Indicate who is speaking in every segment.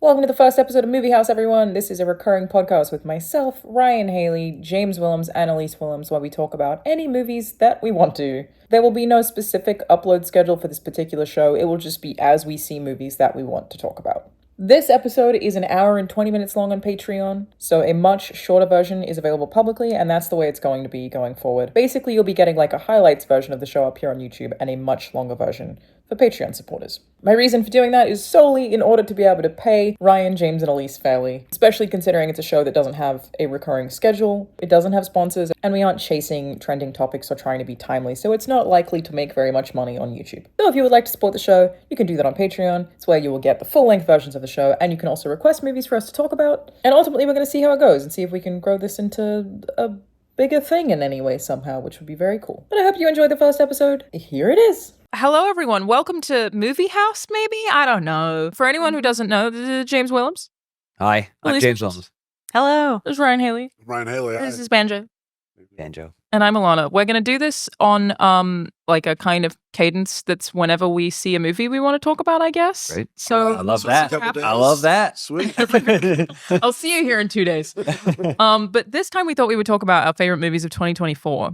Speaker 1: Welcome to the first episode of Movie House, everyone. This is a recurring podcast with myself, Ryan Hailey, James Willems, and Elyse Willems, where we talk about any movies that we want to. There will be no specific upload schedule for this particular show. It will just be as we see movies that we want to talk about. This episode is an hour and 20 minutes long on Patreon, so a much shorter version is available publicly, and that's the way it's going to be going forward. Basically, you'll be getting like a highlights version of the show up here on YouTube and a much longer version for Patreon supporters. My reason for doing that is solely in order to be able to pay Ryan, James, and Elyse fairly, especially considering it's a show that doesn't have a recurring schedule, it doesn't have sponsors, and we aren't chasing trending topics or trying to be timely, so it's not likely to make very much money on YouTube. So if you would like to support the show, you can do that on Patreon. It's where you will get the full-length versions of the show, and you can also request movies for us to talk about. And ultimately, we're going to see how it goes and see if we can grow this into a bigger thing in any way somehow, which would be very cool. But I hope you enjoyed the first episode. Here it is.
Speaker 2: Hello, everyone. Welcome to Movie House, maybe? I don't know. For anyone who doesn't know, this is James Willems.
Speaker 3: Hi, I'm
Speaker 2: Elyse
Speaker 3: James Willems.
Speaker 4: Hello.
Speaker 2: This is Ryan Hailey.
Speaker 5: Ryan Hailey.
Speaker 2: This is Banjo.
Speaker 3: Banjo.
Speaker 2: And I'm Alana. We're going to do this on like a kind of cadence that's whenever we see a movie we want to talk about, I guess.
Speaker 3: Right.
Speaker 2: So
Speaker 3: I love
Speaker 5: So it's a
Speaker 3: that.
Speaker 5: couple days.
Speaker 3: I love that.
Speaker 5: Sweet.
Speaker 2: I'll see you here in 2 days. But this time we thought we would talk about our favorite movies of 2024.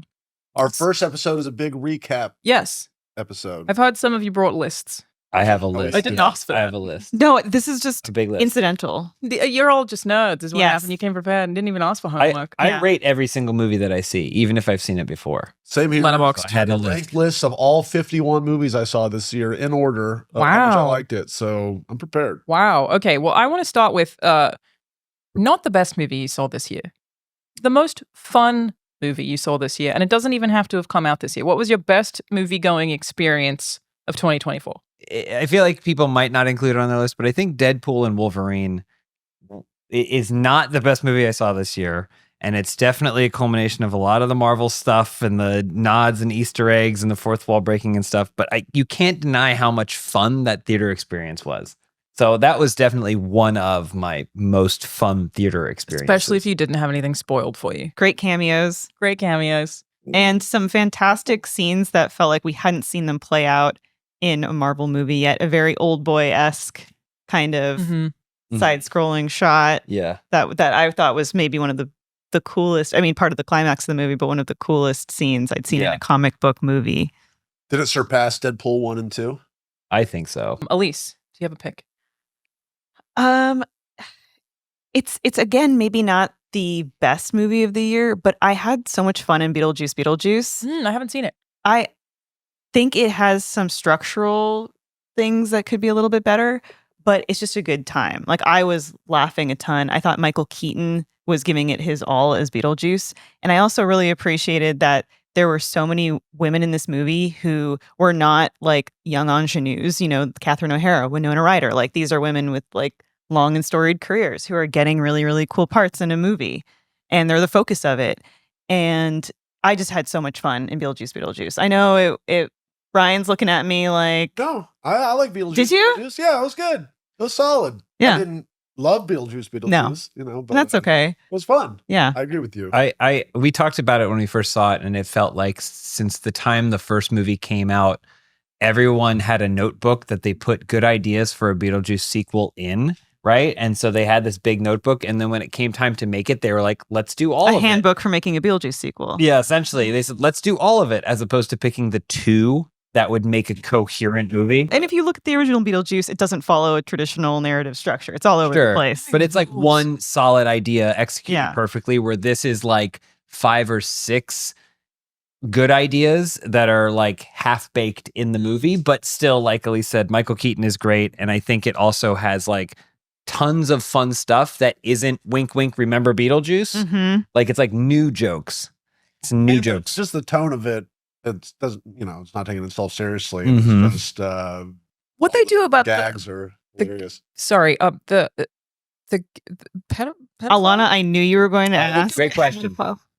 Speaker 5: Our first episode is a big recap
Speaker 2: Yes.
Speaker 5: episode.
Speaker 2: I've heard some of you brought lists.
Speaker 3: I have a list.
Speaker 2: I didn't ask for
Speaker 3: I
Speaker 2: that.
Speaker 3: have a list.
Speaker 4: No, this is just
Speaker 3: It's a big list.
Speaker 4: incidental.
Speaker 2: You're all just nerds, is what
Speaker 4: Yes.
Speaker 2: happened. You came prepared and didn't even ask for
Speaker 3: I
Speaker 2: homework.
Speaker 4: Yeah.
Speaker 3: rate every single movie that I see, even if I've seen it before.
Speaker 5: Same here.
Speaker 2: Letterboxd.
Speaker 3: I had a
Speaker 5: Ranked
Speaker 3: list.
Speaker 5: list of all 51 movies I saw this year in order. Of how much I
Speaker 2: Wow.
Speaker 5: liked it. So I'm prepared.
Speaker 2: Wow. Okay. Well, I want to start with not the best movie you saw this year, the most fun movie you saw this year. And it doesn't even have to have come out this year. What was your best movie going experience of 2024?
Speaker 3: I feel like people might not include it on their list, but I think Deadpool and Wolverine is not the best movie I saw this year. And it's definitely a culmination of a lot of the Marvel stuff and the nods and Easter eggs and the fourth wall breaking and stuff. But you can't deny how much fun that theater experience was. So that was definitely one of my most fun theater experiences.
Speaker 2: Especially if you didn't have anything spoiled for you.
Speaker 4: Great cameos
Speaker 2: Great cameos.
Speaker 4: and some fantastic scenes that felt like we hadn't seen them play out in a Marvel movie yet. A very old boy-esque kind of
Speaker 2: Mhm.
Speaker 4: side-scrolling shot
Speaker 3: Yeah.
Speaker 4: that I thought was maybe one of the coolest, I mean, part of the climax of the movie, but one of the coolest scenes I'd seen in
Speaker 3: Yeah.
Speaker 4: a comic book movie.
Speaker 5: Did it surpass Deadpool 1 and 2?
Speaker 3: I think so.
Speaker 2: Elyse, do you have a pick?
Speaker 4: It's again maybe not the best movie of the year, but I had so much fun in Beetlejuice.
Speaker 2: I haven't seen it.
Speaker 4: I think it has some structural things that could be a little bit better, but it's just a good time. Like, I was laughing a ton. I thought Michael Keaton was giving it his all as Beetlejuice. And I also really appreciated that there were so many women in this movie who were not like young ingenues, you know, Catherine O'Hara, Winona Ryder. Like, these are women with like long and storied careers who are getting really, really cool parts in a movie. And they're the focus of it. And I just had so much fun in Beetlejuice. I know it Ryan's looking at me like,
Speaker 5: No. I like Beetlejuice.
Speaker 4: Did you?
Speaker 5: Beetlejuice. Yeah, it was good. It was solid.
Speaker 4: Yeah.
Speaker 5: I didn't love Beetlejuice, you know, but
Speaker 4: that's okay.
Speaker 5: It was fun.
Speaker 4: Yeah.
Speaker 5: I agree with you.
Speaker 3: We talked about it when we first saw it, and it felt like since the time the first movie came out, everyone had a notebook that they put good ideas for a Beetlejuice sequel in, right? And so they had this big notebook, and then when it came time to make it, they were like, let's do all
Speaker 4: A
Speaker 3: of
Speaker 4: handbook for making a Beetlejuice sequel.
Speaker 3: it. Yeah, essentially. They said, let's do all of it, as opposed to picking the two that would make a coherent movie.
Speaker 4: And if you look at the original Beetlejuice, it doesn't follow a traditional narrative structure. It's all over the place.
Speaker 3: But it's like one solid idea executed
Speaker 4: Yeah.
Speaker 3: perfectly, where this is like 5 or 6 good ideas that are like half baked in the movie, but still, like Elyse said, Michael Keaton is great. And I think it also has like tons of fun stuff that isn't wink, wink, remember Beetlejuice.
Speaker 4: Mm-hmm.
Speaker 3: Like, it's like new jokes. It's new
Speaker 5: And
Speaker 3: jokes.
Speaker 5: Just the tone of it. It doesn't, you know, it's not taking itself seriously.
Speaker 3: Mhm.
Speaker 5: It's just
Speaker 2: What they do about
Speaker 5: gags are hilarious.
Speaker 2: the pedophile?
Speaker 4: Alana, I knew you were going to ask.
Speaker 3: Great question.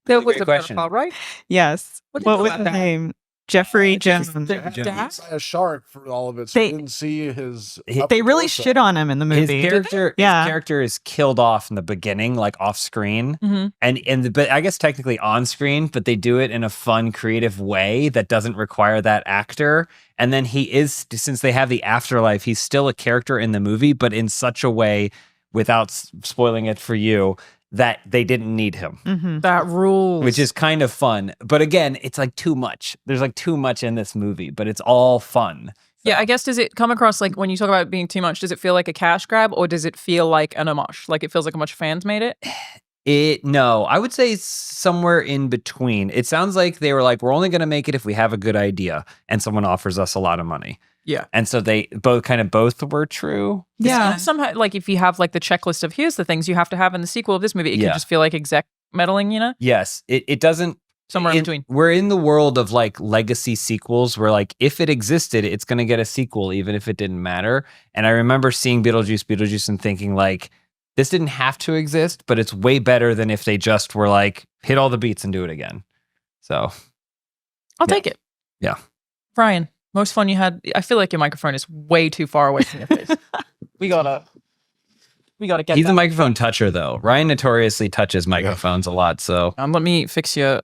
Speaker 2: There was
Speaker 3: Great
Speaker 2: a
Speaker 3: question.
Speaker 2: pedophile, right?
Speaker 4: Yes.
Speaker 2: What
Speaker 4: What
Speaker 2: do you
Speaker 4: was
Speaker 2: know
Speaker 4: the
Speaker 2: about that?
Speaker 4: name? Jeffrey Jones.
Speaker 2: Dad?
Speaker 5: A shark for all of it. So
Speaker 4: They-
Speaker 5: you didn't see his.
Speaker 4: They really shit on him in the
Speaker 3: His
Speaker 4: movie.
Speaker 3: character is killed off in the beginning, like off screen, but I guess technically on screen, but they do it in a fun, creative way that doesn't require that actor. And then he is, since they have the afterlife, he's still a character in the movie, but in such a way, without spoiling it for you, that they didn't need him.
Speaker 2: That rules.
Speaker 3: Which is kind of fun. But again, it's like too much. There's like too much in this movie, but it's all fun.
Speaker 2: Yeah, I guess, does it come across like, when you talk about it being too much, does it feel like a cash grab, or does it feel like an homage? Like it feels like a bunch of fans made it?
Speaker 3: No, I would say somewhere in between. It sounds like they were like, we're only going to make it if we have a good idea and someone offers us a lot of money.
Speaker 2: Yeah.
Speaker 3: And so they both were true.
Speaker 2: Yeah. Somehow, like, if you have like the checklist of here's the things you have to have in the sequel of this movie, it could just feel like exec meddling, you know?
Speaker 3: Yes. It doesn't.
Speaker 2: Somewhere in between.
Speaker 3: We're in the world of like legacy sequels where like if it existed, it's going to get a sequel, even if it didn't matter. And I remember seeing Beetlejuice and thinking like, this didn't have to exist, but it's way better than if they just were like, hit all the beats and do it again. So
Speaker 2: I'll take it.
Speaker 3: Yeah.
Speaker 2: Ryan, most fun you had? I feel like your microphone is way too far away from your face. We gotta get
Speaker 3: He's
Speaker 2: that.
Speaker 3: a microphone toucher though. Ryan notoriously touches microphones a lot. So
Speaker 2: Let me fix your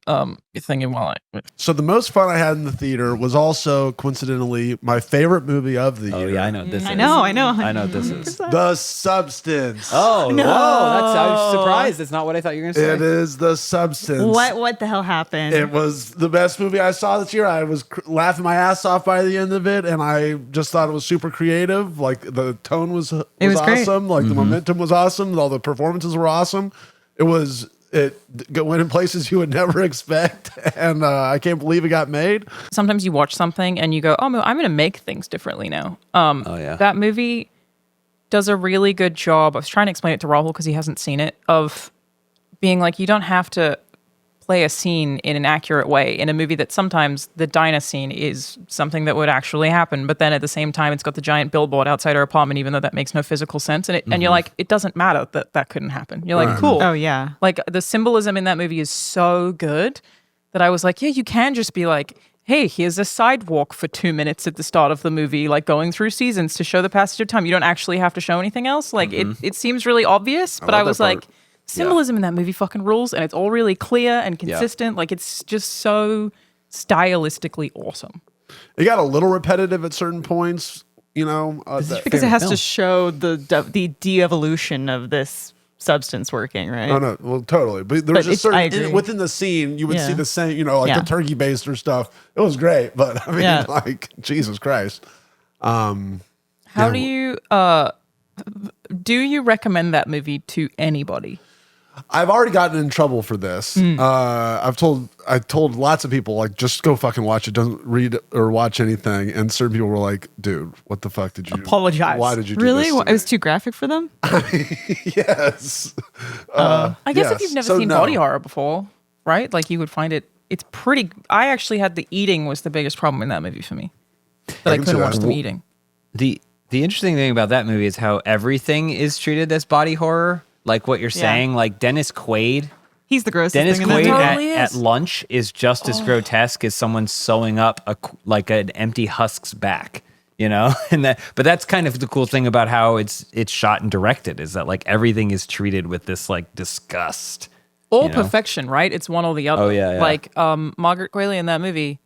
Speaker 2: thing while I.
Speaker 5: So the most fun I had in the theater was also coincidentally my favorite movie of the year.
Speaker 3: oh yeah, I know what this is.
Speaker 4: I know.
Speaker 3: I know what this is.
Speaker 5: The Substance.
Speaker 3: Oh
Speaker 4: No.
Speaker 3: no! I was surprised. That's not what I thought you were going to say.
Speaker 5: It is The Substance.
Speaker 4: What the hell happened?
Speaker 5: It was the best movie I saw this year. I was laughing my ass off by the end of it, and I just thought it was super creative. Like the tone was
Speaker 4: was great.
Speaker 5: awesome. Like the momentum was awesome. All the performances were awesome. It went in places you would never expect, and I can't believe it got made.
Speaker 2: Sometimes you watch something and you go, "Oh, I'm going to make things differently now."
Speaker 3: Oh yeah.
Speaker 2: That movie does a really good job. I was trying to explain it to Rahul because he hasn't seen it, of being like, you don't have to play a scene in an accurate way in a movie that sometimes the diner scene is something that would actually happen, but then at the same time it's got the giant billboard outside our apartment, even though that makes no physical sense, and you're like, it doesn't matter that couldn't happen. You're like, cool.
Speaker 4: Oh yeah.
Speaker 2: Like the symbolism in that movie is so good that I was like, yeah, you can just be like, hey, here's a sidewalk for 2 minutes at the start of the movie, like going through seasons to show the passage of time. You don't actually have to show anything else. Like it seems really obvious, but I
Speaker 5: love
Speaker 2: was
Speaker 5: that part.
Speaker 2: like, symbolism in that movie fucking rules, and it's all really clear and consistent. Like it's just so stylistically awesome.
Speaker 5: It got a little repetitive at certain points, you know.
Speaker 4: Because it has to show the de-evolution of this substance working, right?
Speaker 5: Oh no, well, totally. But there was
Speaker 4: But
Speaker 5: just
Speaker 4: I agree.
Speaker 5: certain within the scene, you would see
Speaker 4: Yeah.
Speaker 5: the same, you know, like
Speaker 4: Yeah.
Speaker 5: the turkey baster stuff. It was great, but I mean,
Speaker 4: Yeah.
Speaker 5: like Jesus Christ.
Speaker 2: How do you recommend that movie to anybody?
Speaker 5: I've already gotten in trouble for this. I told lots of people like just go fucking watch it. Don't read or watch anything. And certain people were like, "Dude, what the fuck did you
Speaker 2: Apologize.
Speaker 5: Why did you do
Speaker 4: Really?
Speaker 5: this to
Speaker 4: It was
Speaker 5: me?"
Speaker 4: too graphic for them?
Speaker 5: Yes.
Speaker 2: I guess if
Speaker 5: yes.
Speaker 2: you've never
Speaker 5: So
Speaker 2: seen
Speaker 5: no.
Speaker 2: body horror before, right? Like you would find it's pretty. I actually had the eating was the biggest problem in that movie for me. That I
Speaker 5: can see
Speaker 2: couldn't
Speaker 5: that.
Speaker 2: watch them eating.
Speaker 3: The interesting thing about that movie is how everything is treated as body horror. Like what you're saying, like Dennis Quaid.
Speaker 4: He's the grossest
Speaker 3: Dennis
Speaker 4: thing in that
Speaker 3: Quaid
Speaker 4: movie.
Speaker 2: Totally
Speaker 3: at
Speaker 2: is.
Speaker 3: lunch is just as grotesque as someone sewing up like an empty husk's back, you know? But that's kind of the cool thing about how it's shot and directed, is that like everything is treated with this like disgust.
Speaker 2: Or
Speaker 3: you know?
Speaker 2: perfection, right? It's one or the other.
Speaker 3: Oh, yeah, yeah.
Speaker 2: Like Margaret Qualley in that movie,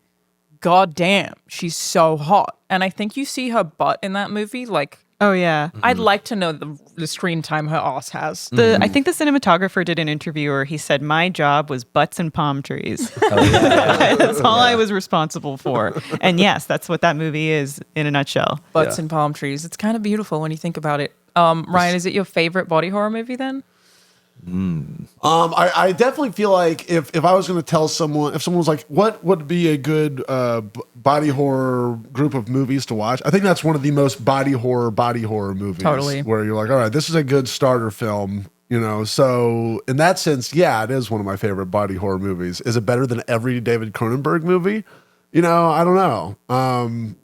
Speaker 2: god damn, she's so hot. And I think you see her butt in that movie. Like,
Speaker 4: Oh yeah.
Speaker 2: I'd like to know the screen time her ass has.
Speaker 4: I think the cinematographer did an interview where he said, "My job was butts and palm trees. That's all I was responsible for." And yes, that's what that movie is in a nutshell.
Speaker 2: Butts and palm trees. It's kind of beautiful when you think about it. Ryan, is it your favorite body horror movie then?
Speaker 5: I definitely feel like if I was going to tell someone, if someone was like, what would be a good body horror group of movies to watch? I think that's one of the most body horror movies.
Speaker 2: Totally.
Speaker 5: Where you're like, all right, this is a good starter film, you know? So in that sense, yeah, it is one of my favorite body horror movies. Is it better than every David Cronenberg movie? You know, I don't know.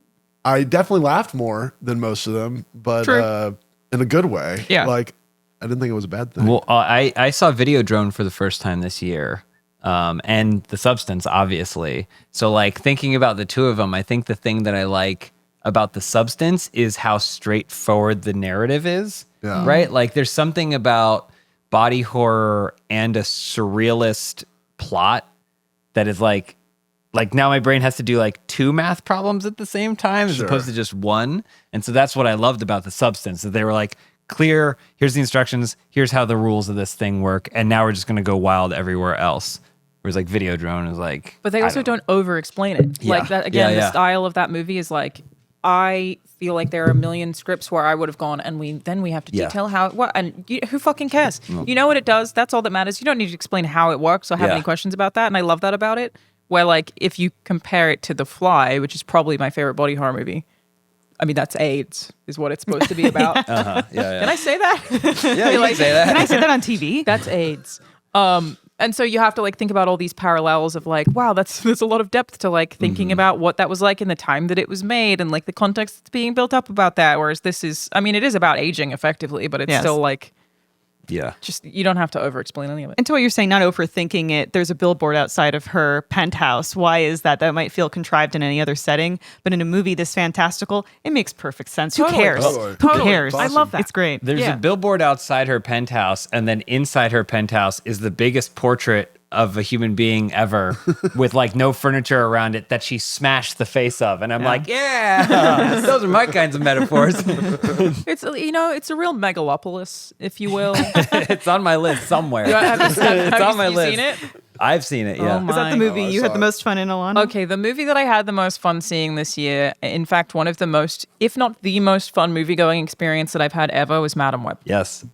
Speaker 5: I definitely laughed more than most of them, but in a good way.
Speaker 2: Yeah.
Speaker 5: Like, I didn't think it was a bad thing.
Speaker 3: Well, I saw Videodrome for the first time this year. and The Substance, obviously. So like thinking about the two of them, I think the thing that I like about The Substance is how straightforward the narrative is.
Speaker 5: Yeah.
Speaker 3: Right? Like there's something about body horror and a surrealist plot that is like now my brain has to do like two math problems at the same time as opposed to just one. And so that's what I loved about The Substance, that they were like, clear, here's the instructions, here's how the rules of this thing work, and now we're just going to go wild everywhere else. Whereas like Videodrome is like...
Speaker 2: But they also don't over-explain it.
Speaker 3: Yeah.
Speaker 2: Like that again,
Speaker 3: Yeah.
Speaker 2: the style of that movie is like, I feel like there are a million scripts where I would have gone, and we have to detail how it works. And who fucking cares? You know what it does? That's all that matters. You don't need to explain how it works or have any questions about that. And I love that about it. Where like if you compare it to The Fly, which is probably my favorite body horror movie. I mean, that's AIDS, is what it's supposed to be about. Can I say that?
Speaker 3: Yeah, you can say that.
Speaker 4: Can I say that on TV?
Speaker 2: That's AIDS. And so you have to like think about all these parallels of like, wow, there's a lot of depth to like thinking about what that was like in the time that it was made and like the context that's being built up about that. Whereas this is, I mean, it is about aging effectively, but it's still like, just you don't have to over-explain any of it.
Speaker 4: And to what you're saying, not overthinking it, there's a billboard outside of her penthouse. Why is that? That might feel contrived in any other setting, but in a movie this fantastical, it makes perfect sense.
Speaker 2: Totally.
Speaker 4: Who cares?
Speaker 5: Totally.
Speaker 4: Who cares?
Speaker 5: Awesome.
Speaker 2: I love that.
Speaker 4: It's great.
Speaker 3: There's a billboard outside her penthouse, and then inside her penthouse is the biggest portrait of a human being ever with like no furniture around it that she smashed the face of. And I'm like, those are my kinds of metaphors.
Speaker 2: It's, it's a real megalopolis, if you will.
Speaker 3: It's on my list somewhere.
Speaker 2: It's
Speaker 3: on my list.
Speaker 2: Seen it?
Speaker 3: I've seen it, yeah.
Speaker 2: Oh
Speaker 4: Is that the movie
Speaker 5: I
Speaker 4: you
Speaker 5: saw
Speaker 4: had the
Speaker 5: it.
Speaker 4: most fun in, Alana?
Speaker 2: Okay, the movie that I had the most fun seeing this year, in fact, one of the most, if not the most fun movie-going experience that I've had ever was Madam Web.
Speaker 3: Yes.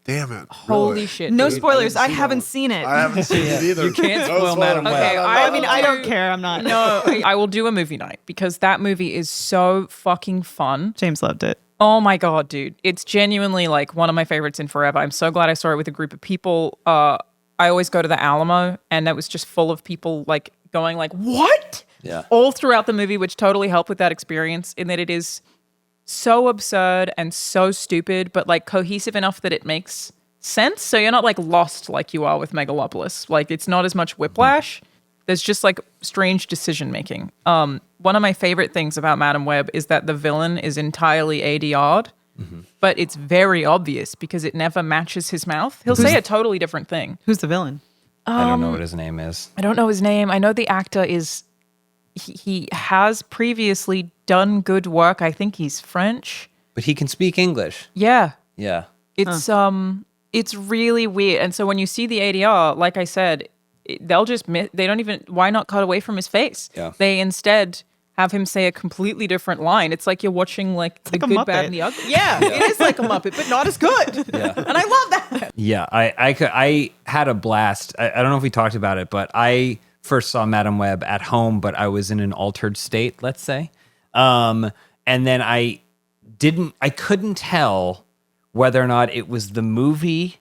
Speaker 5: Damn it.
Speaker 2: Holy
Speaker 5: Really?
Speaker 2: shit.
Speaker 4: No
Speaker 2: dude.
Speaker 4: spoilers. I
Speaker 5: see
Speaker 4: haven't
Speaker 5: that.
Speaker 4: seen it.
Speaker 5: I haven't seen it either.
Speaker 3: You can't
Speaker 5: No
Speaker 3: spoil Madam
Speaker 5: spoilers.
Speaker 3: Web.
Speaker 2: Okay,
Speaker 4: I mean, I don't care. I'm not.
Speaker 2: No, I will do a movie night because that movie is so fucking fun.
Speaker 4: James loved it.
Speaker 2: Oh my God, dude. It's genuinely like one of my favorites in forever. I'm so glad I saw it with a group of people. I always go to the Alamo and that was just full of people like going like, what?
Speaker 3: Yeah.
Speaker 2: All throughout the movie, which totally helped with that experience in that it is so absurd and so stupid, but like cohesive enough that it makes sense. So you're not like lost like you are with Megalopolis. Like it's not as much whiplash. There's just like strange decision making. One of my favorite things about Madam Web is that the villain is entirely ADR'd, but it's very obvious because it never matches his mouth. He'll say a totally different thing.
Speaker 4: Who's the villain?
Speaker 3: I don't know what his name is.
Speaker 2: I don't know his name. I know the actor is, he has previously done good work. I think he's French.
Speaker 3: But he can speak English.
Speaker 2: Yeah.
Speaker 3: Yeah.
Speaker 2: It's really weird. And so when you see the ADR, like I said, they'll just they don't even, why not cut away from his face?
Speaker 3: Yeah.
Speaker 2: They instead have him say a completely different line. It's like you're watching like the
Speaker 4: like a
Speaker 2: good,
Speaker 4: Muppet.
Speaker 2: bad, and the ugly. Yeah, it is like a Muppet, but not as good.
Speaker 3: Yeah.
Speaker 2: And I love that.
Speaker 3: Yeah, I had a blast. I don't know if we talked about it, but I first saw Madam Web at home, but I was in an altered state, let's say. And then I couldn't tell whether or not it was the movie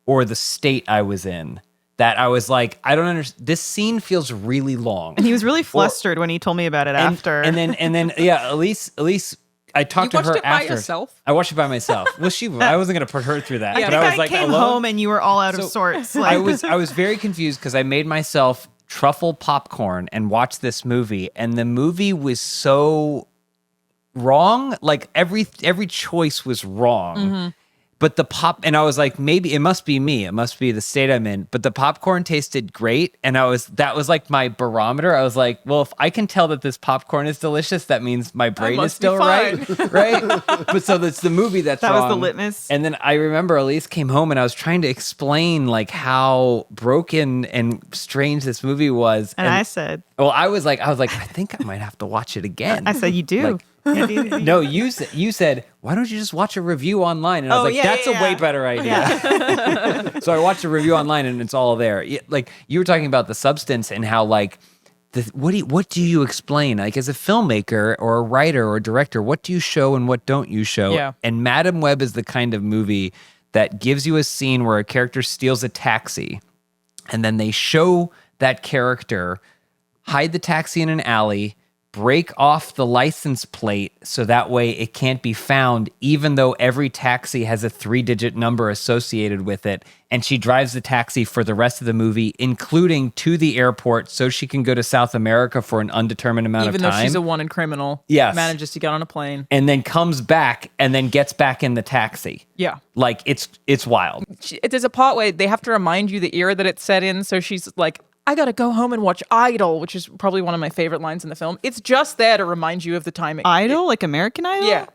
Speaker 3: or the state I was in. That I was like, I don't understand. This scene feels really long.
Speaker 4: And he was really flustered when he told me about it after.
Speaker 3: And then, yeah, Elyse, I talked to
Speaker 2: You watched
Speaker 3: her
Speaker 2: it by
Speaker 3: after.
Speaker 2: yourself?
Speaker 3: I watched it by myself. Well, I wasn't going to put her through that.
Speaker 4: I
Speaker 3: but
Speaker 4: think
Speaker 3: I was like,
Speaker 4: came
Speaker 3: alone.
Speaker 4: home and you were all out of
Speaker 3: So,
Speaker 4: sorts.
Speaker 3: I
Speaker 4: Like,
Speaker 3: was very confused because I made myself truffle popcorn and watched this movie, and the movie was so wrong. Like every choice was wrong. But and I was like, maybe it must be me. It must be the state I'm in. But the popcorn tasted great. And that was like my barometer. I was like, well, if I can tell that this popcorn is delicious, that means my brain is
Speaker 2: must be
Speaker 3: still right.
Speaker 2: fine.
Speaker 3: Right? But so it's the movie that's
Speaker 4: that
Speaker 3: wrong.
Speaker 4: was the litmus.
Speaker 3: And then I remember Elyse came home and I was trying to explain like how broken and strange this movie was.
Speaker 4: And I said,
Speaker 3: well, I was like, I think I might have to watch it again.
Speaker 4: I said, you do.
Speaker 3: No, you said, why don't you just watch a review online? And I was like, that's a way better idea. So I watched a review online and it's all there. Like you were talking about The Substance and how like, what do you explain? Like as a filmmaker or a writer or a director, what do you show and what don't you show?
Speaker 2: Yeah.
Speaker 3: And Madam Web is the kind of movie that gives you a scene where a character steals a taxi and then they show that character hide the taxi in an alley, break off the license plate so that way it can't be found, even though every taxi has a 3-digit number associated with it. And she drives the taxi for the rest of the movie, including to the airport, so she can go to South America for an undetermined amount
Speaker 2: Even
Speaker 3: of time.
Speaker 2: though she's a wanted criminal.
Speaker 3: Yes.
Speaker 2: Manages to get on a plane.
Speaker 3: And then comes back and then gets back in the taxi.
Speaker 2: Yeah.
Speaker 3: Like, it's wild.
Speaker 2: There's a part where they have to remind you the era that it's set in. So she's like, I gotta go home and watch Idol, which is probably one of my favorite lines in the film. It's just there to remind you of the time.
Speaker 4: Idol, like American Idol.
Speaker 2: Yeah.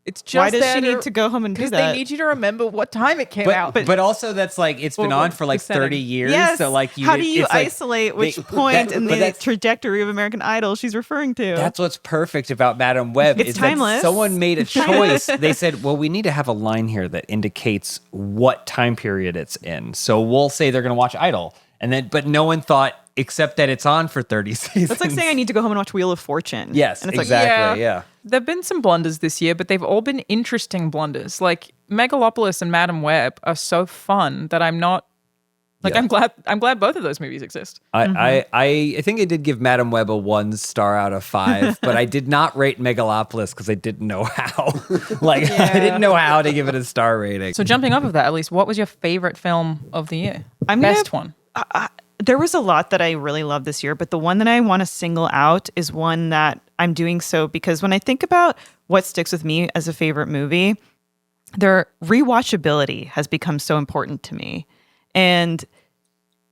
Speaker 2: It's just
Speaker 4: Why does
Speaker 2: there
Speaker 4: she need to go home and do
Speaker 2: because
Speaker 4: that?
Speaker 2: they need you to remember what time it came out.
Speaker 3: But also that's like, it's been
Speaker 2: Well,
Speaker 3: on for like
Speaker 2: the setting.
Speaker 3: 30 years.
Speaker 4: Yes.
Speaker 3: So like,
Speaker 4: how do you
Speaker 3: it's like-
Speaker 4: isolate which
Speaker 3: they-
Speaker 4: point
Speaker 3: that-
Speaker 4: in
Speaker 3: but
Speaker 4: the
Speaker 3: that's-
Speaker 4: trajectory of American Idol she's referring to?
Speaker 3: That's what's perfect about Madame Web.
Speaker 4: It's
Speaker 3: is
Speaker 4: timeless.
Speaker 3: That someone made a choice. They said, well, we need to have a line here that indicates what time period it's in. So we'll say they're going to watch Idol. And then, but no one thought, except that it's on for 30 seasons.
Speaker 4: That's like saying I need to go home and watch Wheel of Fortune.
Speaker 3: Yes,
Speaker 4: and it's
Speaker 3: exactly. Yeah.
Speaker 2: There have been some blunders this year, but they've all been interesting blunders. Like Megalopolis and Madame Web are so fun that I'm not like
Speaker 3: Yeah.
Speaker 2: I'm glad both of those movies exist.
Speaker 3: I think I did give Madame Web a 1 star out of 5, but I did not rate Megalopolis because I didn't know how. Like, I didn't know how to give it a star rating.
Speaker 2: So jumping off of that, Elyse, what was your favorite film of the year?
Speaker 4: I'm gonna-
Speaker 2: Best one.
Speaker 4: There was a lot that I really loved this year, but the one that I want to single out is one that I'm doing so because when I think about what sticks with me as a favorite movie, their rewatchability has become so important to me. And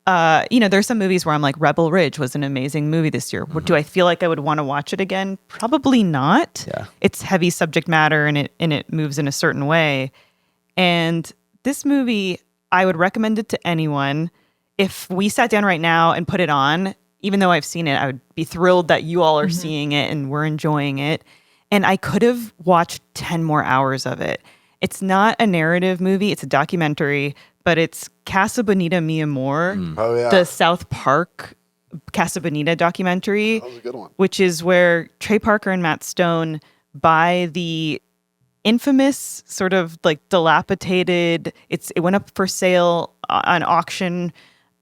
Speaker 4: there's some movies where I'm like, Rebel Ridge was an amazing movie this year. Do I feel like I would want to watch it again? Probably not.
Speaker 3: Yeah.
Speaker 4: It's heavy subject matter and it moves in a certain way. And this movie, I would recommend it to anyone. If we sat down right now and put it on, even though I've seen it, I would be thrilled that you all are seeing it and we're enjoying it. And I could have watched 10 more hours of it. It's not a narrative movie, it's a documentary, but it's Casa Bonita Mi Amor,
Speaker 5: Oh yeah,
Speaker 4: the South Park Casa Bonita documentary,
Speaker 5: that was a good one.
Speaker 4: which is where Trey Parker and Matt Stone buy the infamous sort of like dilapidated, it went up for sale on auction,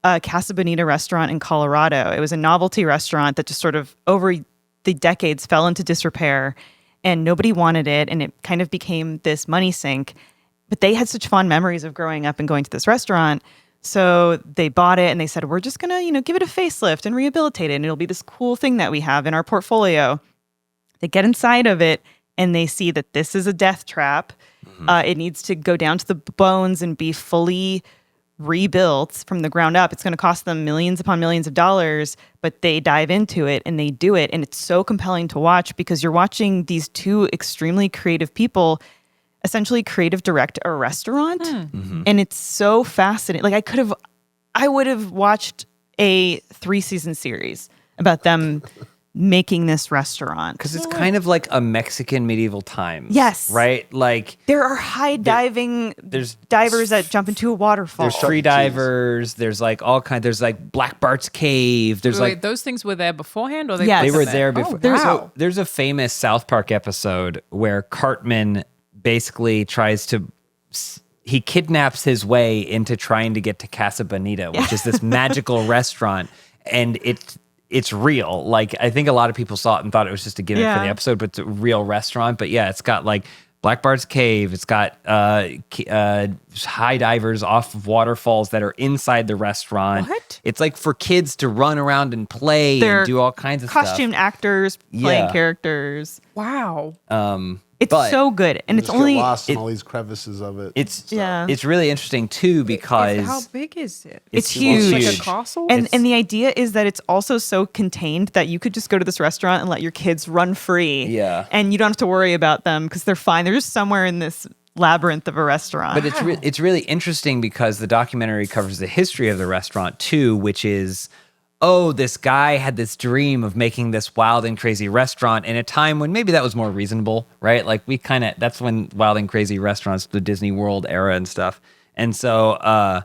Speaker 4: Casa Bonita restaurant in Colorado. It was a novelty restaurant that just sort of over the decades fell into disrepair and nobody wanted it. And it kind of became this money sink. But they had such fond memories of growing up and going to this restaurant. So they bought it and they said, we're just going to, give it a facelift and rehabilitate it. And it'll be this cool thing that we have in our portfolio. They get inside of it and they see that this is a death trap. It needs to go down to the bones and be fully rebuilt from the ground up. It's going to cost them millions upon millions of dollars, but they dive into it and they do it. And it's so compelling to watch because you're watching these two extremely creative people essentially creative direct a restaurant. And it's so fascinating. Like I would have watched a 3-season series about them making this restaurant.
Speaker 3: Because it's kind of like a Mexican medieval times.
Speaker 4: Yes.
Speaker 3: Right? Like,
Speaker 4: There are high diving
Speaker 3: there's
Speaker 4: divers that jump into a waterfall.
Speaker 3: there's free
Speaker 5: Chuck E. Cheese.
Speaker 3: divers. There's like all kinds. There's like Black Bart's Cave. There's
Speaker 2: Wait,
Speaker 3: like
Speaker 2: those things were there beforehand, or they
Speaker 4: Yes.
Speaker 3: they
Speaker 2: put
Speaker 3: were
Speaker 2: them
Speaker 3: there
Speaker 2: Oh,
Speaker 3: before.
Speaker 2: wow.
Speaker 3: There's a famous South Park episode where Cartman basically tries to he kidnaps his way into trying to get to Casa Bonita, which is this magical restaurant, and it's real. Like, I think a lot of people saw it and thought it was just a gimmick for the episode, but it's a real restaurant. But yeah, it's got like Black Bart's Cave. It's got high divers off of waterfalls that are inside the restaurant.
Speaker 2: What?
Speaker 3: It's like for kids to run around and play
Speaker 4: They're
Speaker 3: and do all kinds of
Speaker 4: costumed actors playing
Speaker 3: Yeah.
Speaker 4: characters.
Speaker 2: Wow.
Speaker 3: stuff.
Speaker 4: It's
Speaker 3: But
Speaker 4: so good. And
Speaker 5: You
Speaker 4: it's
Speaker 5: just get
Speaker 4: only
Speaker 5: lost in all these crevices of it.
Speaker 3: It's really interesting too because
Speaker 2: How big is it?
Speaker 4: It's
Speaker 2: Like
Speaker 4: huge.
Speaker 2: a castle?
Speaker 4: and the idea is that it's also so contained that you could just go to this restaurant and let your kids run free.
Speaker 3: Yeah.
Speaker 4: And you don't have to worry about them because they're fine. They're just somewhere in this labyrinth of a restaurant.
Speaker 3: But it's really interesting because the documentary covers the history of the restaurant too, which is, this guy had this dream of making this wild and crazy restaurant in a time when maybe that was more reasonable, right? Like that's when wild and crazy restaurants, the Disney World era and stuff. And so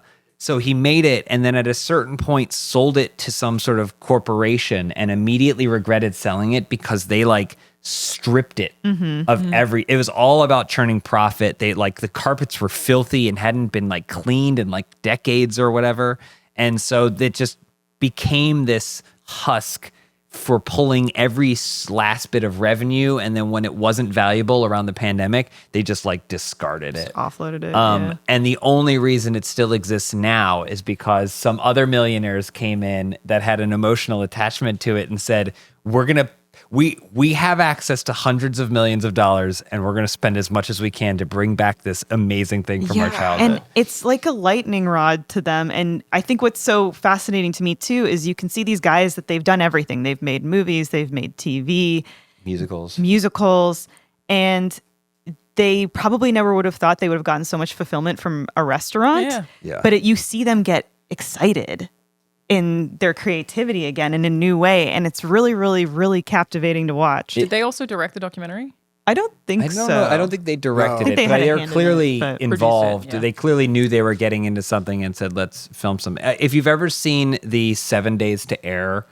Speaker 3: he made it and then at a certain point sold it to some sort of corporation and immediately regretted selling it because they like stripped it of it was all about churning profit. They like the carpets were filthy and hadn't been like cleaned in like decades or whatever. And so it just became this husk for pulling every last bit of revenue, and then when it wasn't valuable around the pandemic, they just like discarded it.
Speaker 4: Offloaded it.
Speaker 3: And the only reason it still exists now is because some other millionaires came in that had an emotional attachment to it and said, we have access to hundreds of millions of dollars, and we're going to spend as much as we can to bring back this amazing thing from our childhood.
Speaker 4: And it's like a lightning rod to them. And I think what's so fascinating to me too is you can see these guys that they've done everything. They've made movies, they've made TV, musicals, and they probably never would have thought they would have gotten so much fulfillment from a restaurant.
Speaker 3: Yeah.
Speaker 4: But you see them get excited in their creativity again in a new way, and it's really, really, really captivating to watch.
Speaker 2: Did they also direct the documentary?
Speaker 4: I don't think
Speaker 3: I don't
Speaker 4: so.
Speaker 3: know. I don't think they directed
Speaker 4: No. I think
Speaker 3: it,
Speaker 4: they
Speaker 3: but
Speaker 4: had a
Speaker 3: they
Speaker 4: hand
Speaker 3: are
Speaker 4: in it,
Speaker 3: clearly
Speaker 4: but
Speaker 3: involved.
Speaker 2: produced it, yeah.
Speaker 3: They clearly knew they were getting into something and said, let's film some. If you've ever seen the 7 Days to Air,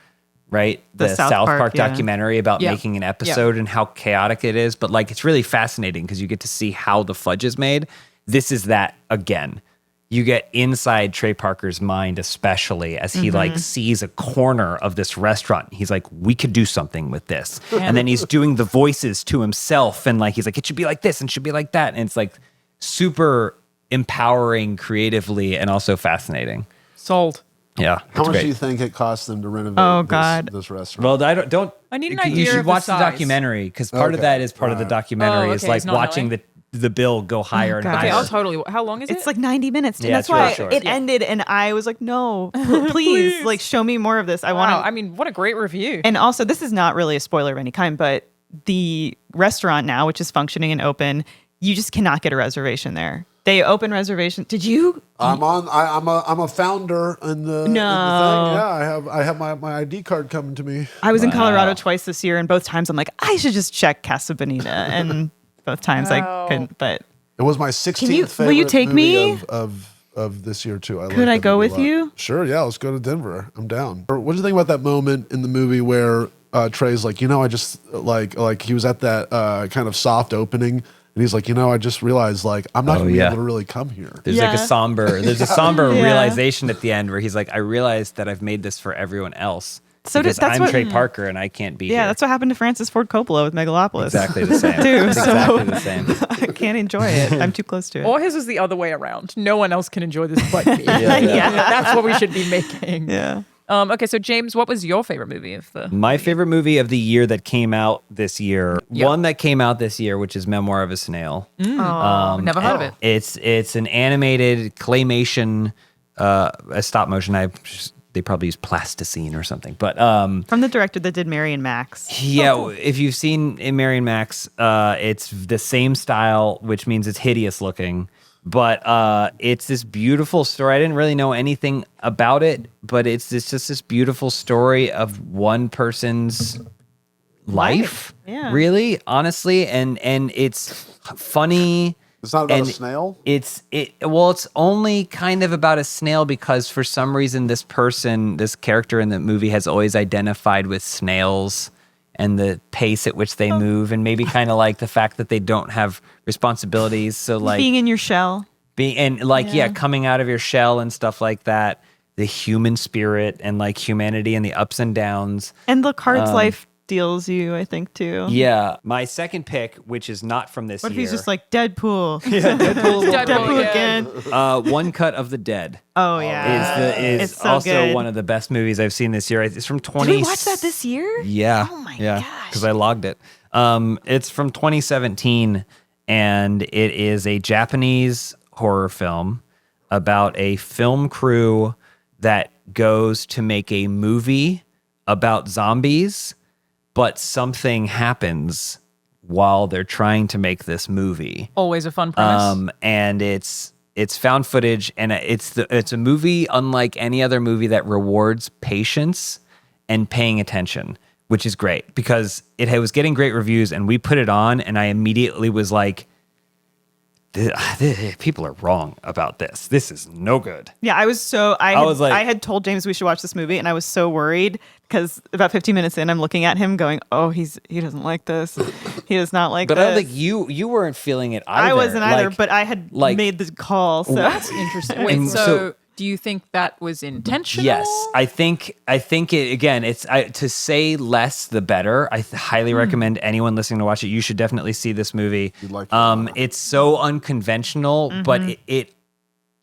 Speaker 3: right?
Speaker 4: The South Park, yeah.
Speaker 3: documentary about
Speaker 2: Yeah.
Speaker 3: making an episode and how chaotic it is. But like, it's really fascinating because you get to see how the fudge is made. This is that again. You get inside Trey Parker's mind, especially as he like sees a corner of this restaurant. He's like, we could do something with this. And then he's doing the voices to himself. And like, he's like, it should be like this and should be like that. And it's like super empowering creatively and also fascinating.
Speaker 2: Sold.
Speaker 3: Yeah.
Speaker 5: How
Speaker 3: it's
Speaker 5: much
Speaker 3: great.
Speaker 5: do you think it costs them to renovate this restaurant?
Speaker 3: Well, I don't.
Speaker 2: I need an
Speaker 3: you
Speaker 2: idea
Speaker 3: should
Speaker 2: of the
Speaker 3: watch the
Speaker 2: size.
Speaker 3: documentary because part of that is part of the documentary
Speaker 2: Oh,
Speaker 3: is
Speaker 2: okay,
Speaker 3: like
Speaker 2: it's not
Speaker 3: watching
Speaker 2: knowing.
Speaker 3: the bill go higher and
Speaker 4: God.
Speaker 2: Okay,
Speaker 3: higher.
Speaker 2: I'll totally. How long is it?
Speaker 4: It's like 90 minutes. And
Speaker 3: Yeah,
Speaker 4: that's
Speaker 3: it's really
Speaker 4: why
Speaker 3: short.
Speaker 4: it ended, and I was like, no, please, like, show me more of this. I want
Speaker 2: wow.
Speaker 4: to.
Speaker 2: I mean, what a great review.
Speaker 4: And also, this is not really a spoiler of any kind, but the restaurant now, which is functioning and open, you just cannot get a reservation there. They open reservation. Did you?
Speaker 5: I'm a founder in the, in the thing. Yeah, I have my ID card coming to me.
Speaker 4: I was in Colorado twice this year, and both times I'm like, I should just check Casa Bonita, and both times I couldn't. But
Speaker 5: It was my 16th
Speaker 4: you-
Speaker 5: favorite
Speaker 4: will you take
Speaker 5: movie
Speaker 4: me?
Speaker 5: of this year too.
Speaker 4: Could I go with you?
Speaker 5: Sure, yeah, let's go to Denver. I'm down. What do you think about that moment in the movie where Trey's like, I just like he was at that kind of soft opening, and he's like, I just realized like I'm not gonna be able to really come here.
Speaker 3: There's like a somber
Speaker 4: Yeah.
Speaker 3: realization at the end where he's like, I realized that I've made this for everyone else.
Speaker 4: So
Speaker 3: because
Speaker 4: that's
Speaker 3: I'm
Speaker 4: what-
Speaker 3: Trey Parker and I can't be here.
Speaker 4: Yeah, that's what happened to Francis Ford Coppola with Megalopolis.
Speaker 3: exactly the same.
Speaker 4: Too,
Speaker 3: It's
Speaker 4: so-
Speaker 3: exactly the same.
Speaker 4: I can't enjoy it. I'm too close to it.
Speaker 2: Or his is the other way around. No one else can enjoy this but me.
Speaker 4: Yeah.
Speaker 2: That's what we should be making.
Speaker 4: Yeah.
Speaker 2: Okay, so James, what was your favorite movie of the?
Speaker 3: My favorite movie of the year that came out this year, one that came out this year, which is Memoir of a Snail.
Speaker 2: Oh, never heard of it.
Speaker 3: It's an animated claymation, a stop motion. They probably use plasticine or something, but
Speaker 4: From the director that did Mary and Max.
Speaker 3: yeah. If you've seen Mary and Max, it's the same style, which means it's hideous looking. But it's this beautiful story. I didn't really know anything about it, but it's just this beautiful story of one person's life.
Speaker 4: Yeah.
Speaker 3: Really, honestly, and it's funny.
Speaker 5: It's not about
Speaker 3: and
Speaker 5: a snail.
Speaker 3: It's only kind of about a snail because for some reason this character in the movie has always identified with snails and the pace at which they move, and maybe kind of like the fact that they don't have responsibilities. So like
Speaker 4: Being in your shell.
Speaker 3: coming out of your shell and stuff like that. The human spirit and like humanity and the ups and downs.
Speaker 4: And the Cards Life deals you, I think, too.
Speaker 3: Yeah, my second pick, which is not from this
Speaker 4: What if
Speaker 3: year.
Speaker 4: he's just like Deadpool?
Speaker 2: Deadpool
Speaker 4: again.
Speaker 3: One Cut of the Dead.
Speaker 4: Oh yeah,
Speaker 3: Is
Speaker 4: It's so
Speaker 3: also
Speaker 4: good.
Speaker 3: one of the best movies I've seen this year. It's from 20.
Speaker 4: Did we watch that this year?
Speaker 3: Yeah.
Speaker 4: Oh my
Speaker 3: yeah,
Speaker 4: gosh.
Speaker 3: because I logged it. It's from 2017, and it is a Japanese horror film about a film crew that goes to make a movie about zombies, but something happens while they're trying to make this movie.
Speaker 2: Always a fun premise.
Speaker 3: And it's found footage, and it's a movie unlike any other movie that rewards patience and paying attention, which is great because it was getting great reviews, and we put it on, and I immediately was like, people are wrong about this. This is no good.
Speaker 4: Yeah, I was like,
Speaker 3: I
Speaker 4: I had told James we should watch this movie, and I was so worried because about 15 minutes in, I'm looking at him going, "Oh, he doesn't like this. He does not like
Speaker 3: But
Speaker 4: this."
Speaker 3: I don't think you weren't feeling it either.
Speaker 4: I wasn't either,
Speaker 3: Like,
Speaker 4: but I had made the call. So
Speaker 2: That's interesting. Wait,
Speaker 3: and
Speaker 2: so Do you think that was intentional?
Speaker 3: Yes, I think it again. It's to say less the better. I highly recommend anyone listening to watch it. You should definitely see this movie.
Speaker 5: You'd like it a lot.
Speaker 3: It's so unconventional, but it.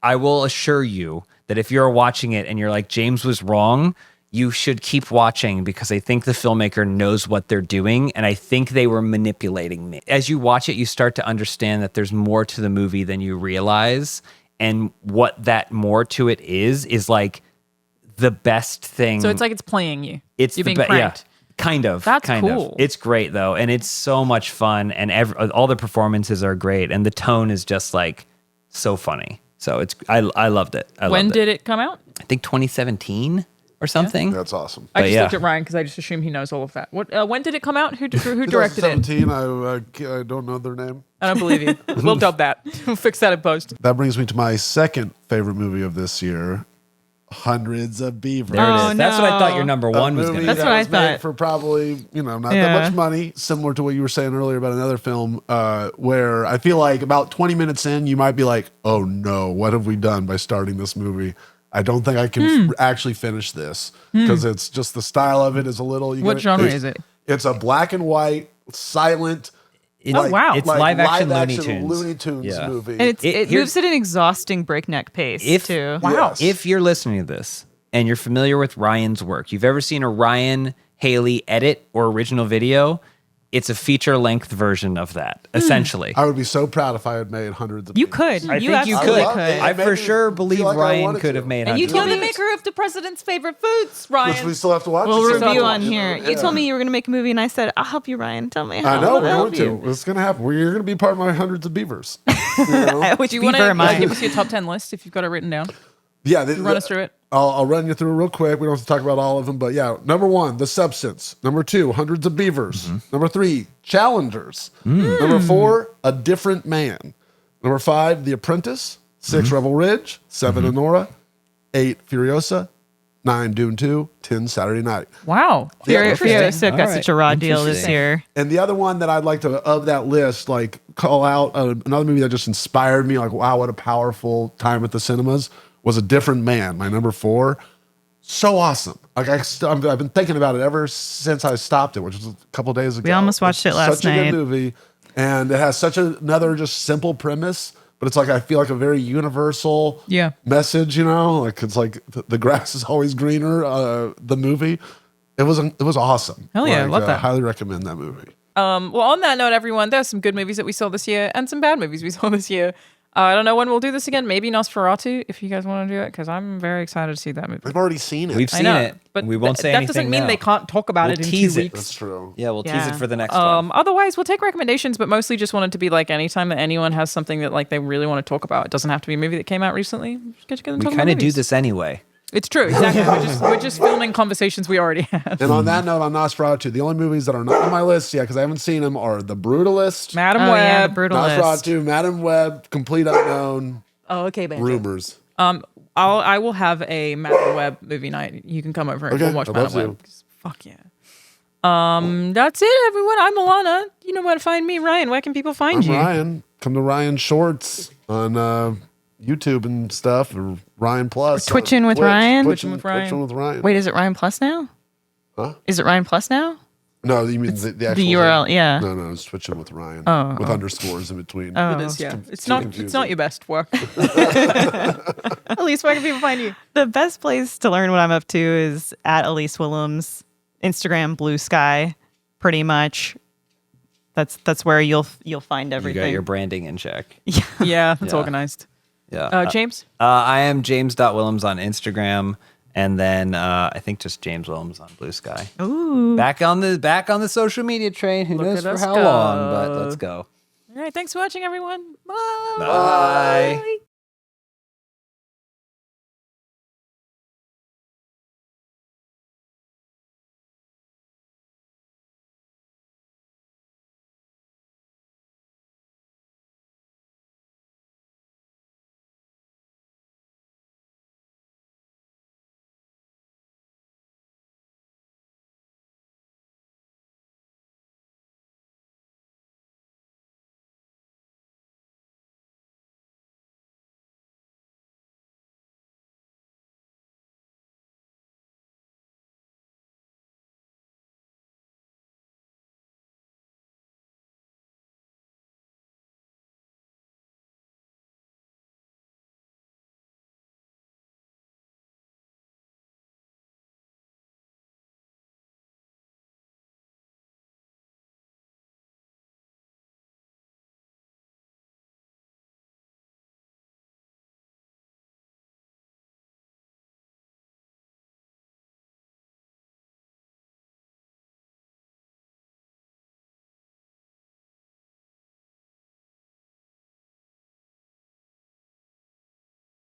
Speaker 3: I will assure you that if you're watching it and you're like, James was wrong, you should keep watching because I think the filmmaker knows what they're doing, and I think they were manipulating me. As you watch it, you start to understand that there's more to the movie than you realize. And what that more to it is like the best thing.
Speaker 2: So it's like it's playing you.
Speaker 3: It's
Speaker 2: You're being
Speaker 3: yeah,
Speaker 2: pranked.
Speaker 3: kind of.
Speaker 2: That's
Speaker 3: kind
Speaker 2: cool.
Speaker 3: Of. It's great though, and it's so much fun, and all the performances are great, and the tone is just like so funny. So I loved it.
Speaker 2: When did it come out?
Speaker 3: I think 2017 or something.
Speaker 5: That's awesome.
Speaker 2: I
Speaker 3: But
Speaker 2: just
Speaker 3: yeah.
Speaker 2: looked at Ryan because I just assume he knows all of that. When did it come out? Who directed it?
Speaker 5: 2017. I don't know their name.
Speaker 2: I don't believe you. We'll dub that. We'll fix that in post.
Speaker 5: That brings me to my second favorite movie of this year, Hundreds of Beavers.
Speaker 3: There it is.
Speaker 4: Oh,
Speaker 3: That's what I thought
Speaker 4: no.
Speaker 3: your number
Speaker 5: A
Speaker 3: one was
Speaker 5: movie
Speaker 3: going
Speaker 4: That's
Speaker 3: to
Speaker 5: that
Speaker 4: what I
Speaker 5: was made
Speaker 4: thought.
Speaker 5: for probably, not that
Speaker 4: Yeah.
Speaker 5: much money, similar to what you were saying earlier about another film, where I feel like about 20 minutes in, you might be like, oh no, what have we done by starting this movie? I don't think I can actually finish this because it's just the style of it is a little.
Speaker 2: What genre is it?
Speaker 5: It's a black and white, silent.
Speaker 2: wow.
Speaker 3: It's live action Looney
Speaker 5: Looney
Speaker 3: Tunes.
Speaker 5: Tunes
Speaker 3: Yeah.
Speaker 5: movie.
Speaker 4: And it
Speaker 3: Here's-
Speaker 4: moves at an exhausting breakneck pace too.
Speaker 2: Wow.
Speaker 5: Yes.
Speaker 3: If you're listening to this and you're familiar with Ryan's work, you've ever seen a Ryan Hailey edit or original video, it's a feature-length version of that, essentially.
Speaker 5: I would be so proud if I had made hundreds of.
Speaker 4: You
Speaker 5: Beavers.
Speaker 4: could.
Speaker 3: I
Speaker 4: You
Speaker 3: think you
Speaker 4: absolutely
Speaker 3: could.
Speaker 5: love it.
Speaker 3: I
Speaker 5: It made
Speaker 3: for
Speaker 5: me
Speaker 3: sure
Speaker 5: feel
Speaker 3: believe
Speaker 5: like I
Speaker 3: Ryan
Speaker 5: wanted
Speaker 3: could
Speaker 5: to.
Speaker 3: have made
Speaker 2: And you
Speaker 3: hundreds
Speaker 2: told
Speaker 3: of
Speaker 2: the
Speaker 3: these.
Speaker 2: maker of the president's favorite foods,
Speaker 5: Which
Speaker 2: Ryan.
Speaker 5: we still have to watch.
Speaker 4: We'll
Speaker 5: We still have
Speaker 4: review
Speaker 5: to
Speaker 4: on
Speaker 5: watch it.
Speaker 4: here. You told me you were going to make a movie, and I said, I'll help you, Ryan. Tell me how.
Speaker 5: I know
Speaker 4: I'll
Speaker 5: we're
Speaker 4: help
Speaker 5: going
Speaker 4: you.
Speaker 5: to. It's going to happen. You're going to be part of my Hundreds of Beavers. You know?
Speaker 4: Which
Speaker 2: Do you want
Speaker 4: beaver am I?
Speaker 2: to give us your top 10 list if you've got it written down?
Speaker 5: Yeah,
Speaker 2: Run us through it.
Speaker 5: I'll run you through it real quick. We don't have to talk about all of them, but yeah. Number 1, The Substance. Number 2, Hundreds of Beavers. Number 3, Challengers. Number 4, A Different Man. Number 5, The Apprentice. 6, Rebel Ridge. 7, Anora. 8, Furiosa. 9, Dune 2. 10, Saturday Night.
Speaker 2: Wow.
Speaker 4: Furiosa got
Speaker 3: All right.
Speaker 4: such a raw deal this
Speaker 3: Interesting.
Speaker 4: year.
Speaker 5: And the other one that I'd like to, of that list, like call out another movie that just inspired me, like, wow, what a powerful time at the cinemas, was A Different Man, my number 4. So awesome. Like I've been thinking about it ever since I stopped it, which was a couple days ago.
Speaker 4: We almost watched it last
Speaker 5: Such a
Speaker 4: night.
Speaker 5: good movie. And it has such another just simple premise, but it's like, I feel like a very universal message, like it's like the grass is always greener, the movie. It was awesome.
Speaker 2: Hell yeah, love that.
Speaker 5: Highly recommend that movie.
Speaker 2: Well, on that note, everyone, there's some good movies that we saw this year and some bad movies we saw this year. I don't know when we'll do this again. Maybe Nosferatu, if you guys want to do it, because I'm very excited to see that movie.
Speaker 5: I've already seen it.
Speaker 3: We've
Speaker 2: I
Speaker 3: seen
Speaker 2: know,
Speaker 3: it,
Speaker 2: but
Speaker 3: we won't say
Speaker 2: that
Speaker 3: anything
Speaker 2: doesn't mean
Speaker 3: now.
Speaker 2: they can't talk about
Speaker 3: We'll
Speaker 2: it in
Speaker 3: tease
Speaker 2: 2
Speaker 3: it.
Speaker 2: weeks.
Speaker 5: That's true.
Speaker 3: Yeah, we'll tease
Speaker 4: Yeah.
Speaker 3: it for the next one.
Speaker 2: Otherwise, we'll take recommendations, but mostly just wanted to be like anytime that anyone has something that like they really want to talk about. It doesn't have to be a movie that came out recently. Just get together and
Speaker 3: We
Speaker 2: talk about
Speaker 3: kind of do
Speaker 2: movies.
Speaker 3: this anyway.
Speaker 2: It's true, exactly. we're just filming conversations we already had.
Speaker 5: And on that note, on Nosferatu, the only movies that are not on my list yet, because I haven't seen them, are The Brutalist,
Speaker 2: Madam
Speaker 4: Oh, yeah,
Speaker 2: Webb.
Speaker 4: the Brutalist.
Speaker 5: Nosferatu, Madam Web, Complete Unknown,
Speaker 2: Oh, okay, Banjo.
Speaker 5: Rumors.
Speaker 2: I will have a Madam Web movie night. You can come over and
Speaker 5: Okay,
Speaker 2: we'll watch
Speaker 5: I'd love
Speaker 2: Madam
Speaker 5: to.
Speaker 2: Web. Fuck yeah. That's it, everyone. I'm Alana. You know where to find me, Ryan. Where can people find
Speaker 5: I'm
Speaker 2: you?
Speaker 5: Ryan. Come to Ryan Shorts on YouTube and stuff, or Ryan Plus. on
Speaker 4: Twitching with
Speaker 5: Twitch.
Speaker 4: Ryan?
Speaker 2: Twitching with Ryan.
Speaker 5: Twitching with Ryan.
Speaker 4: Wait, is it Ryan Plus now?
Speaker 5: Huh?
Speaker 4: Is it Ryan Plus now?
Speaker 5: No, you mean the actual
Speaker 4: The URL, yeah.
Speaker 5: No, it's Twitching with Ryan.
Speaker 4: Oh,
Speaker 5: with
Speaker 4: oh.
Speaker 5: underscores in between.
Speaker 4: Oh.
Speaker 2: It is, yeah. It's
Speaker 5: too
Speaker 2: not
Speaker 5: confusing.
Speaker 2: your best work. Elyse, where can people find you?
Speaker 4: The best place to learn what I'm up to is at Elyse Willems, Instagram, Blue Sky, pretty much. That's where you'll find
Speaker 3: You
Speaker 4: everything.
Speaker 3: got your branding in check.
Speaker 2: Yeah, it's
Speaker 3: Yeah.
Speaker 2: organized.
Speaker 3: Yeah.
Speaker 2: James?
Speaker 3: I am James.Willems on Instagram, and then I think just James Willems on Blue Sky.
Speaker 4: Ooh.
Speaker 3: Back on the social media train. Who
Speaker 2: Look
Speaker 3: knows
Speaker 2: at
Speaker 3: for
Speaker 2: us
Speaker 3: how
Speaker 2: go.
Speaker 3: long? But let's go.
Speaker 2: All right, thanks for watching, everyone. Bye.
Speaker 3: Bye.